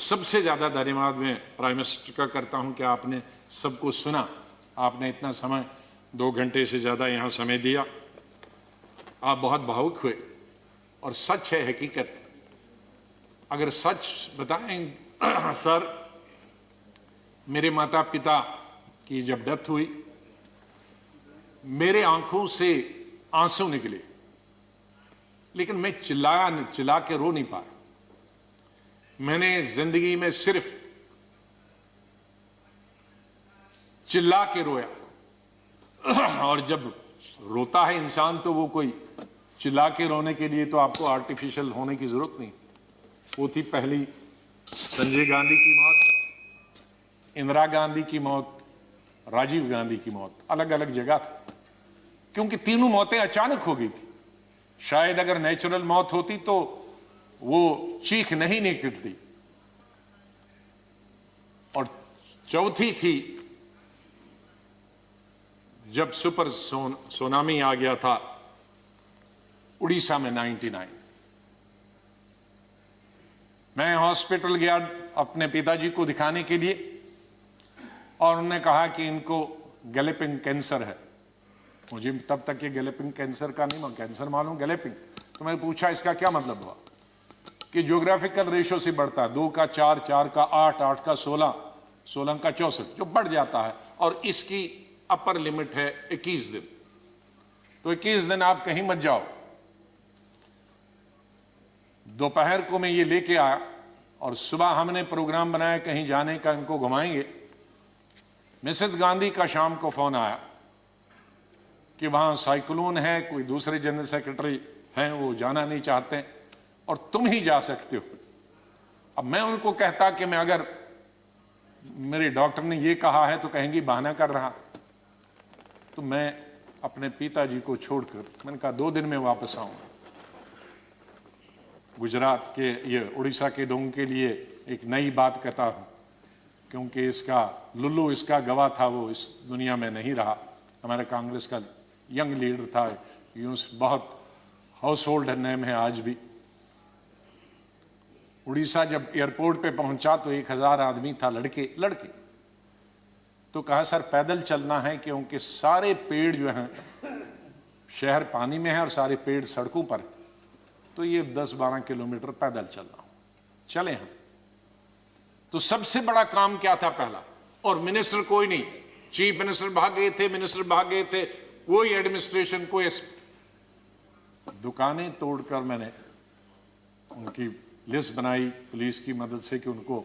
सबसे ज्यादा धन्यवाद मैं प्राइम मिनिस्टर का करता हूं कि आपने सबको सुना, आपने इतना समय 2 घंटे से ज्यादा यहां समय दिया। आप बहुत भावुक हुए और सच है, हकीकत। अगर सच बताएं सर, मेरे माता पिता की जब डेथ हुई, मेरे आंखों से आंसू निकले, लेकिन मैं चिल्ला के रो नहीं पाया। मैंने जिंदगी में सिर्फ चिल्ला के रोया। और जब रोता है इंसान तो वो कोई चिल्ला के रोने के लिए तो आपको आर्टिफिशियल होने की जरूरत नहीं। वो थी पहली संजय गांधी की मौत, इंदिरा गांधी की मौत, राजीव गांधी की मौत, अलग अलग जगह थी, क्योंकि तीनों मौतें अचानक हो गई थी। शायद अगर नेचुरल मौत होती तो वो चीख नहीं निकलती। और चौथी थी जब सुपर सुनामी आ गया था उड़ीसा में 99। मैं हॉस्पिटल गया अपने पिताजी को दिखाने के लिए और उन्होंने कहा कि इनको गैलेपिंग कैंसर है। मुझे तब तक ये गैलेपिंग कैंसर का नहीं, कैंसर मालूम, गैलेपिंग। तो मैंने पूछा इसका क्या मतलब हुआ, कि ज्योग्राफिकल रेशो से बढ़ता है, 2 का 4, 4 का 8, 8 का 16, 16 का 64, जो बढ़ जाता है। और इसकी अपर लिमिट है 21 दिन। तो 21 दिन आप कहीं मत जाओ। दोपहर को मैं ये लेके आया और सुबह हमने प्रोग्राम बनाया कहीं जाने का, इनको घुमाएंगे। मिसेस गांधी का शाम को फोन आया कि वहां साइक्लोन है, कोई दूसरे जनरल सेक्रेटरी हैं वो जाना नहीं चाहते और तुम ही जा सकते हो। अब मैं उनको कहता कि मैं अगर मेरे डॉक्टर ने ये कहा है तो कहेंगी बहाना कर रहा। तो मैं अपने पिताजी को छोड़कर मैंने कहा 2 दिन में वापस आऊंगा। गुजरात के, ये उड़ीसा के लोगों के लिए एक नई बात कहता हूं, क्योंकि इसका लुल्लू इसका गवाह था, वो इस दुनिया में नहीं रहा। हमारे कांग्रेस का यंग लीडर था, यूं बहुत हाउस होल्ड नेम है आज भी। उड़ीसा जब एयरपोर्ट पे पहुंचा तो 1000 आदमी था, लड़के। तो कहा सर पैदल चलना है, क्योंकि सारे पेड़ जो हैं, शहर पानी में है और सारे पेड़ सड़कों पर है, तो ये 10-12 किलोमीटर पैदल चलना। चले हम। तो सबसे बड़ा काम क्या था पहला, और मिनिस्टर कोई नहीं, चीफ मिनिस्टर भाग गए थे, मिनिस्टर भाग गए थे, कोई एडमिनिस्ट्रेशन, कोई दुकानें तोड़कर मैंने उनकी लिस्ट बनाई पुलिस की मदद से कि उनको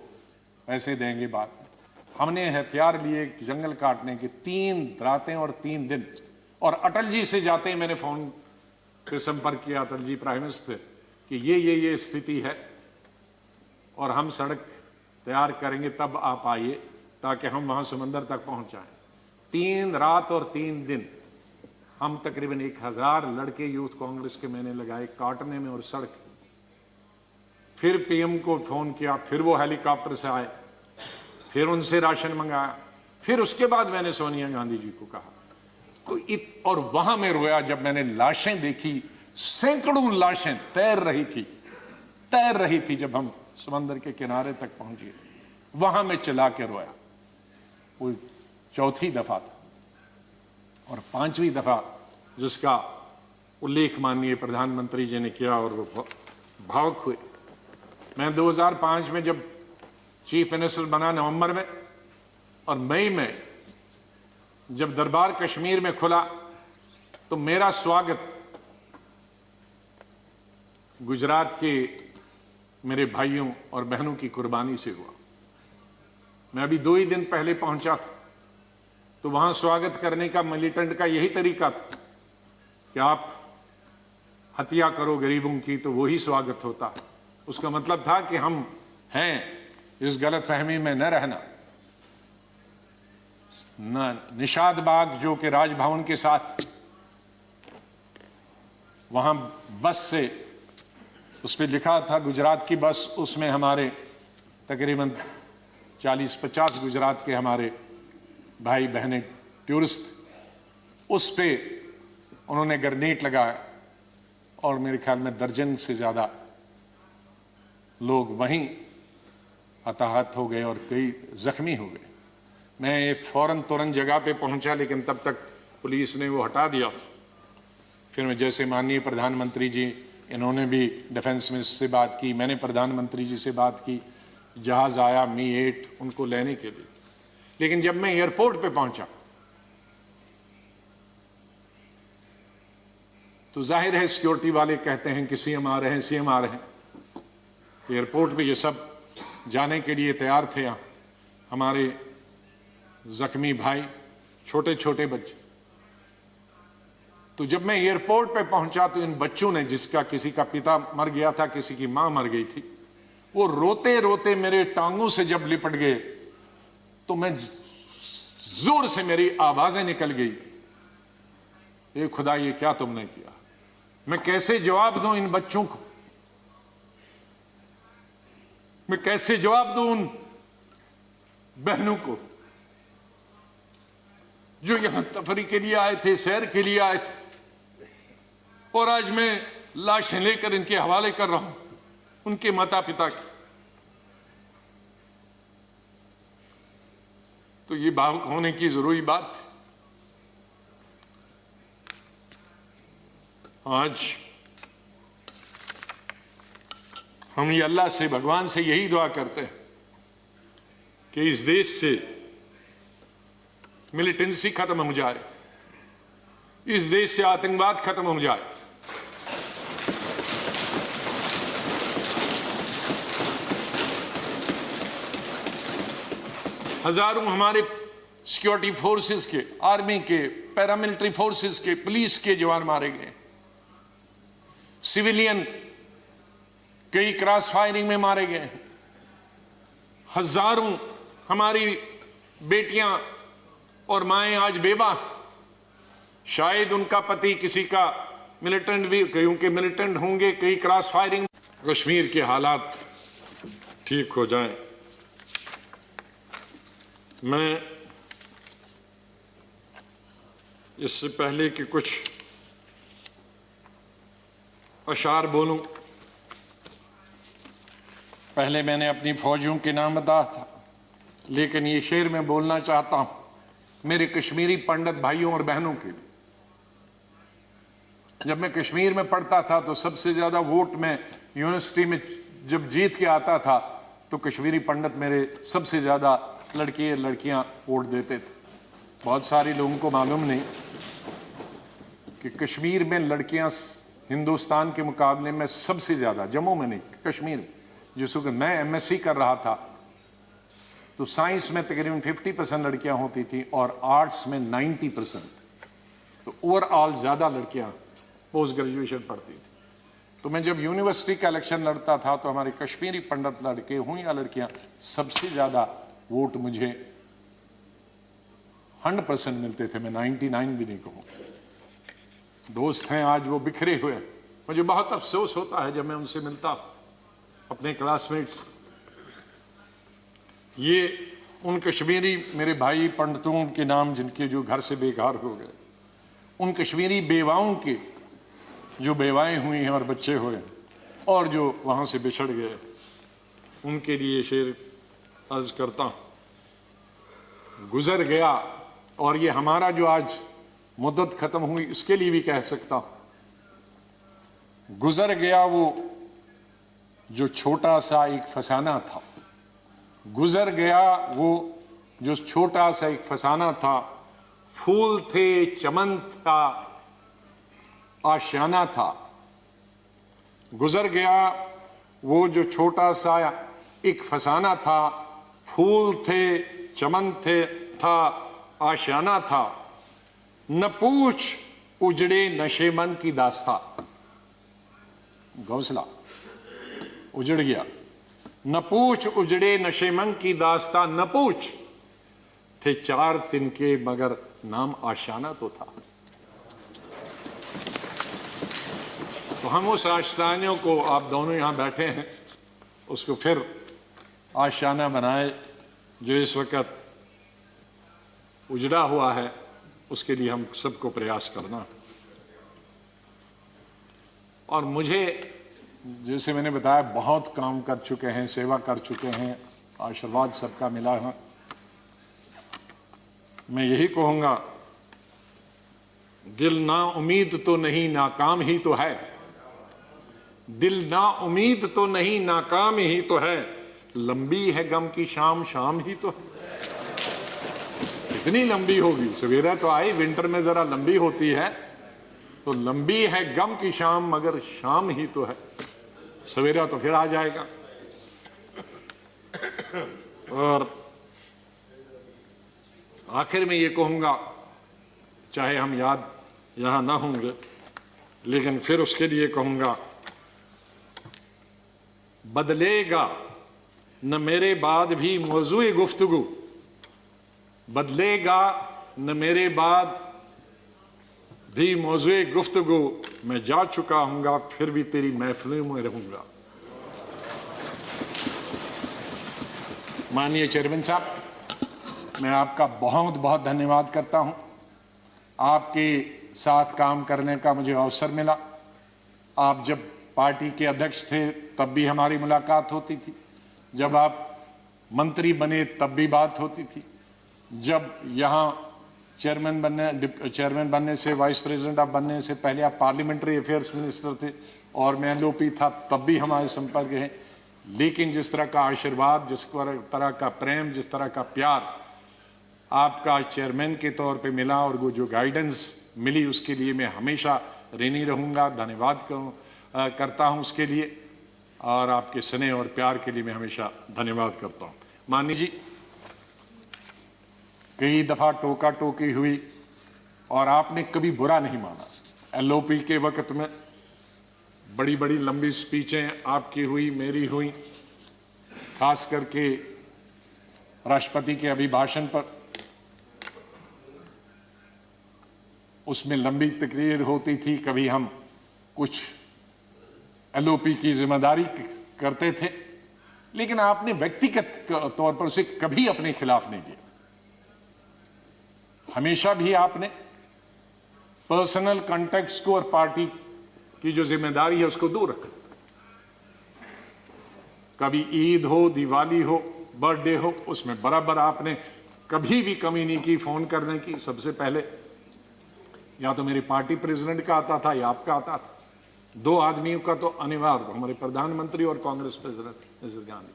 पैसे देंगे बाद में। हमने हथियार लिए जंगल काटने के 3 रातें और 3 दिन। और अटल जी से जाते ही मैंने फोन पे संपर्क किया, अटल जी प्राइम मिनिस्टर, कि ये स्थिति है और हम सड़क तैयार करेंगे, तब आप आइए ताकि हम वहां समंदर तक पहुंच जाएं। 3 रात और 3 दिन हम तकरीबन 1000 लड़के यूथ कांग्रेस के मैंने लगाए काटने में और सड़क। फिर पीएम को फोन किया, फिर वो हेलीकॉप्टर से आए, फिर उनसे राशन मंगाया, फिर उसके बाद मैंने सोनिया गांधी जी को कहा। तो और वहां मैं रोया जब मैंने लाशें देखी, सैकड़ों लाशें तैर रही थी जब हम समंदर के किनारे तक पहुंचे। वहां मैं चिल्ला के रोया। वो 4थी दफा था। और 5वीं दफा जिसका उल्लेख माननीय प्रधानमंत्री जी ने किया और वो भावुक हुए। मैं 2005 में जब चीफ मिनिस्टर बना नवंबर में, और मई में जब दरबार कश्मीर में खुला, तो मेरा स्वागत गुजरात के मेरे भाइयों और बहनों की कुर्बानी से हुआ। मैं अभी 2 ही दिन पहले पहुंचा था, तो वहां स्वागत करने का मिलिटेंट का यही तरीका था कि आप हत्या करो गरीबों की तो वही स्वागत होता। उसका मतलब था कि हम हैं, इस गलतफहमी में न रहना। निषाद बाग जो कि राजभवन के साथ, वहां बस से उस पर लिखा था गुजरात की बस, उसमें हमारे तकरीबन 40-50 गुजरात के हमारे भाई बहनें टूरिस्ट, उस पे उन्होंने ग्रेनेड लगाया और मेरे ख्याल में दर्जन से ज्यादा लोग वहीं हताहत हो गए और कई जख्मी हो गए। मैं फौरन तुरंत जगह पे पहुंचा, लेकिन तब तक पुलिस ने वो हटा दिया था। फिर मैं जैसे माननीय प्रधानमंत्री जी, इन्होंने भी डिफेंस मिनिस्टर से बात की, मैंने प्रधानमंत्री जी से बात की, जहाज आया मी-8 उनको लेने के लिए। लेकिन जब मैं एयरपोर्ट पे पहुंचा तो जाहिर है सिक्योरिटी वाले कहते हैं कि सीएम आ रहे हैं, सीएम आ रहे हैं। तो एयरपोर्ट पे ये सब जाने के लिए तैयार थे। हमारे जख्मी भाई, छोटे छोटे बच्चे। तो जब मैं एयरपोर्ट पे पहुंचा तो इन बच्चों ने, जिसका किसी का पिता मर गया था, किसी की मां मर गई थी, वो रोते रोते मेरे टांगों से जब लिपट गए तो मैं जोर से, मेरी आवाजें निकल गई, ये खुदा ये क्या तुमने किया। मैं कैसे जवाब दूं इन बच्चों को, मैं कैसे जवाब दूं उन बहनों को जो यहां तफरी के लिए आए थे, सैर के लिए आए थे, और आज मैं लाशें लेकर इनके हवाले कर रहा हूं उनके माता पिता की। तो ये भावुक होने की जरूरी बात है। आज हम ये अल्लाह से, भगवान से यही दुआ करते हैं कि इस देश से मिलिटेंसी खत्म हो जाए, इस देश से आतंकवाद खत्म हो जाए। हजारों हमारे सिक्योरिटी फोर्सेस के, आर्मी के, पैरामिलिट्री फोर्सेस के, पुलिस के जवान मारे गए, सिविलियन कई क्रॉस फायरिंग में मारे गए। हजारों हमारी बेटियां और माएं आज बेवा, शायद उनका पति किसी का मिलिटेंट भी, कईयों के मिलिटेंट होंगे, कई क्रॉस फायरिंग। कश्मीर के हालात ठीक हो जाएं। मैं इससे पहले कि कुछ अशार बोलूं, पहले मैंने अपनी फौजियों के नाम बताया था, लेकिन ये शेर मैं बोलना चाहता हूं मेरे कश्मीरी पंडित भाइयों और बहनों के लिए। जब मैं कश्मीर में पढ़ता था तो सबसे ज्यादा वोट में यूनिवर्सिटी में जब जीत के आता था तो कश्मीरी पंडित मेरे सबसे ज्यादा लड़के लड़कियां वोट देते थे। बहुत सारे लोगों को मालूम नहीं कि कश्मीर में लड़कियां हिंदुस्तान के मुकाबले में सबसे ज्यादा, जम्मू में नहीं, कश्मीर में, जिस वक्त मैं एमएससी कर रहा था तो साइंस में तकरीबन 50% लड़कियां होती थी और आर्ट्स में 90%। तो ओवरऑल ज्यादा लड़कियां पोस्ट ग्रेजुएशन पढ़ती थी। तो मैं जब यूनिवर्सिटी का इलेक्शन लड़ता था तो हमारे कश्मीरी पंडित लड़के हों या लड़कियां, सबसे ज्यादा वोट मुझे 100% मिलते थे। मैं 99 भी नहीं कहूं। दोस्त हैं आज वो बिखरे हुए। मुझे बहुत अफसोस होता है जब मैं उनसे मिलता अपने क्लासमेट्स। ये उन कश्मीरी मेरे भाई पंडितों के नाम जिनके जो घर से बेघर हो गए, उन कश्मीरी बेवाओं के जो बेवाएं हुई हैं और बच्चे हुए और जो वहां से बिछड़ गए, उनके लिए शेर अर्ज करता हूं। गुजर गया, और ये हमारा जो आज मुद्दत खत्म हुई इसके लिए भी कह सकता हूं, गुजर गया वो जो छोटा सा एक फसाना था, गुजर गया वो जो छोटा सा एक फसाना था। फूल थे, चमन था, आशियाना था। गुजर गया वो जो छोटा सा एक फसाना था, फूल थे, चमन थे, था, आशियाना था। न पूछ उजड़े नशे मन की दास्ता, घोंसला उजड़ गया। न पूछ उजड़े नशे मन की दास्ता, न पूछ थे 4 तिनके मगर नाम आशियाना तो था। तो हम उस आशियाने को, आप दोनों यहां बैठे हैं, उसको फिर आशियाना बनाए जो इस वक्त उजड़ा हुआ है। उसके लिए हम सबको प्रयास करना। और मुझे, जैसे मैंने बताया, बहुत काम कर चुके हैं, सेवा कर चुके हैं आशीर्वाद सबका मिला है। मैं यही कहूंगा, दिल ना उम्मीद तो नहीं नाकाम ही तो है, दिल ना उम्मीद तो नहीं नाकाम ही तो है, लंबी है गम की शाम शाम ही तो है। कितनी लंबी होगी, सवेरा तो आई, विंटर में जरा लंबी होती है, तो लंबी है गम की शाम मगर शाम ही तो है, सवेरा तो फिर आ जाएगा। और आखिर में ये कहूंगा, चाहे हम याद यहां ना होंगे, लेकिन फिर उसके लिए कहूंगा, बदलेगा न मेरे बाद भी मौजूए गुफ्तगू, बदलेगा न मेरे बाद भी मौजूए गुफ्तगू, मैं जा चुका हूंगा फिर भी तेरी महफिलों में रहूंगा। माननीय चेयरमैन साहब, मैं आपका बहुत बहुत धन्यवाद करता हूं। आपके साथ काम करने का मुझे अवसर मिला। आप जब पार्टी के अध्यक्ष थे तब भी हमारी मुलाकात होती थी, जब आप मंत्री बने तब भी बात होती थी, जब यहाँ चेयरमैन बनने से, वाइस प्रेसिडेंट आप बनने से पहले आप पार्लियामेंट्री अफेयर्स मिनिस्टर थे और मैं एलओपी था, तब भी हमारे संपर्क है। लेकिन जिस तरह का आशीर्वाद, जिस तरह का प्रेम, जिस तरह का प्यार आपका चेयरमैन के तौर पे मिला और वो जो गाइडेंस मिली, उसके लिए मैं हमेशा ऋणी रहूंगा, धन्यवाद करता हूं उसके लिए, और आपके स्नेह और प्यार के लिए मैं हमेशा धन्यवाद करता हूं। माननीय जी, कई दफा टोका टोकी हुई और आपने कभी बुरा नहीं माना। एलओपी के वक्त में बड़ी बड़ी लंबी स्पीचें आपकी हुई, मेरी हुई, खास करके राष्ट्रपति के अभिभाषण पर। उसमें लंबी तकरीर होती थी, कभी हम कुछ एलओपी की जिम्मेदारी करते थे, लेकिन आपने व्यक्तिगत तौर पर उसे कभी अपने खिलाफ नहीं लिया। हमेशा भी आपने पर्सनल कॉन्टेक्स्ट को और पार्टी की जो जिम्मेदारी है उसको दूर रखा। कभी ईद हो, दिवाली हो, बर्थडे हो, उसमें बराबर आपने कभी भी कमी नहीं की फोन करने की। सबसे पहले या तो मेरे पार्टी प्रेसिडेंट का आता था या आपका आता था। दो आदमियों का तो अनिवार्य, हमारे प्रधानमंत्री और कांग्रेस प्रेसिडेंट मिसेस गांधी।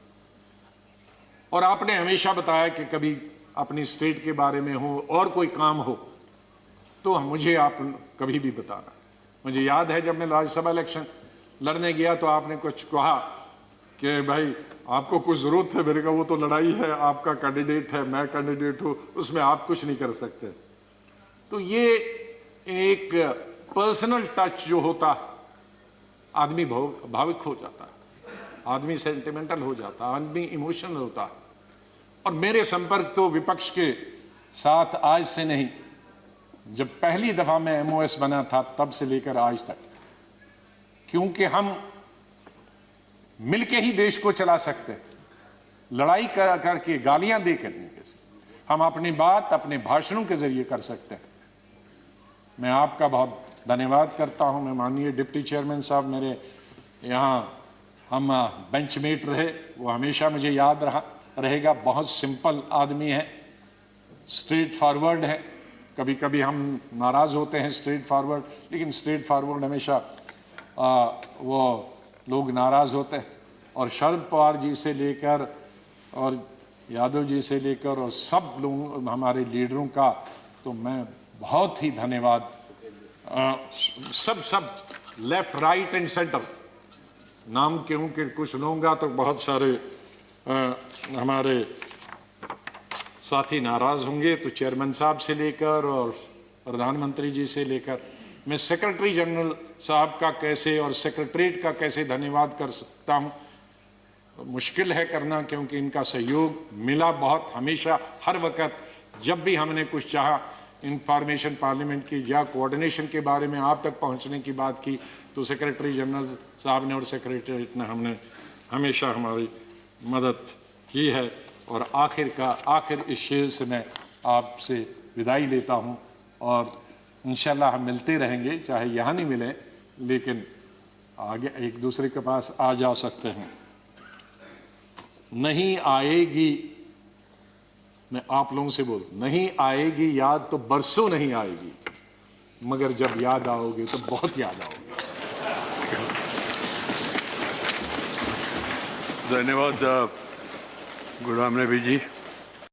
और आपने हमेशा बताया कि कभी अपनी स्टेट के बारे में हो और कोई काम हो तो मुझे आप कभी भी बताना। मुझे याद है जब मैं राज्यसभा इलेक्शन लड़ने गया तो आपने कुछ कहा कि भाई आपको कुछ जरूरत है, मेरे का वो तो लड़ाई है, आपका कैंडिडेट है, मैं कैंडिडेट हूं, उसमें आप कुछ नहीं कर सकते। तो ये एक पर्सनल टच जो होता, आदमी भावुक हो जाता, आदमी सेंटिमेंटल हो जाता, आदमी इमोशनल होता। और मेरे संपर्क तो विपक्ष के साथ आज से नहीं, जब पहली दफा मैं एमओएस बना था तब से लेकर आज तक, क्योंकि हम मिलके ही देश को चला सकते हैं। लड़ाई करके, गालियां देकर नहीं, हम अपनी बात अपने भाषणों के जरिए कर सकते हैं। मैं आपका बहुत धन्यवाद करता हूं। मैं माननीय डिप्टी चेयरमैन साहब, मेरे यहाँ हम बेंचमेट रहे, वो हमेशा मुझे याद रहेगा। बहुत सिंपल आदमी है, स्ट्रेट फॉरवर्ड है। कभी कभी हम नाराज होते हैं स्ट्रेट फॉरवर्ड, लेकिन स्ट्रेट फॉरवर्ड हमेशा वो लोग नाराज होते हैं। और शरद पवार जी से लेकर और यादव जी से लेकर और सब लोग हमारे लीडरों का तो मैं बहुत ही धन्यवाद, सब लेफ्ट राइट एंड सेंटर, नाम क्यों कि कुछ लूंगा तो बहुत सारे हमारे साथी नाराज होंगे। तो चेयरमैन साहब से लेकर और प्रधानमंत्री जी से लेकर, मैं सेक्रेटरी जनरल साहब का कैसे और सेक्रेटरीट का कैसे धन्यवाद कर सकता हूं, मुश्किल है करना, क्योंकि इनका सहयोग मिला बहुत हमेशा, हर वक्त। जब भी हमने कुछ चाहा इंफॉर्मेशन पार्लियामेंट की या कोऑर्डिनेशन के बारे में आप तक पहुंचने की बात की, तो सेक्रेटरी जनरल साहब ने और सेक्रेटरीट ने हमने हमेशा हमारी मदद की है। और आखिर इस शेर से मैं आपसे विदाई लेता हूं, और इंशाल्लाह हम मिलते रहेंगे, चाहे यहाँ नहीं मिले लेकिन आगे एक दूसरे के पास आ जा सकते हैं। नहीं आएगी, मैं आप लोगों से बोल, नहीं आएगी याद तो बरसों नहीं आएगी, मगर जब याद आओगे तो बहुत याद आओगे। धन्यवाद गुलाम नबी जी।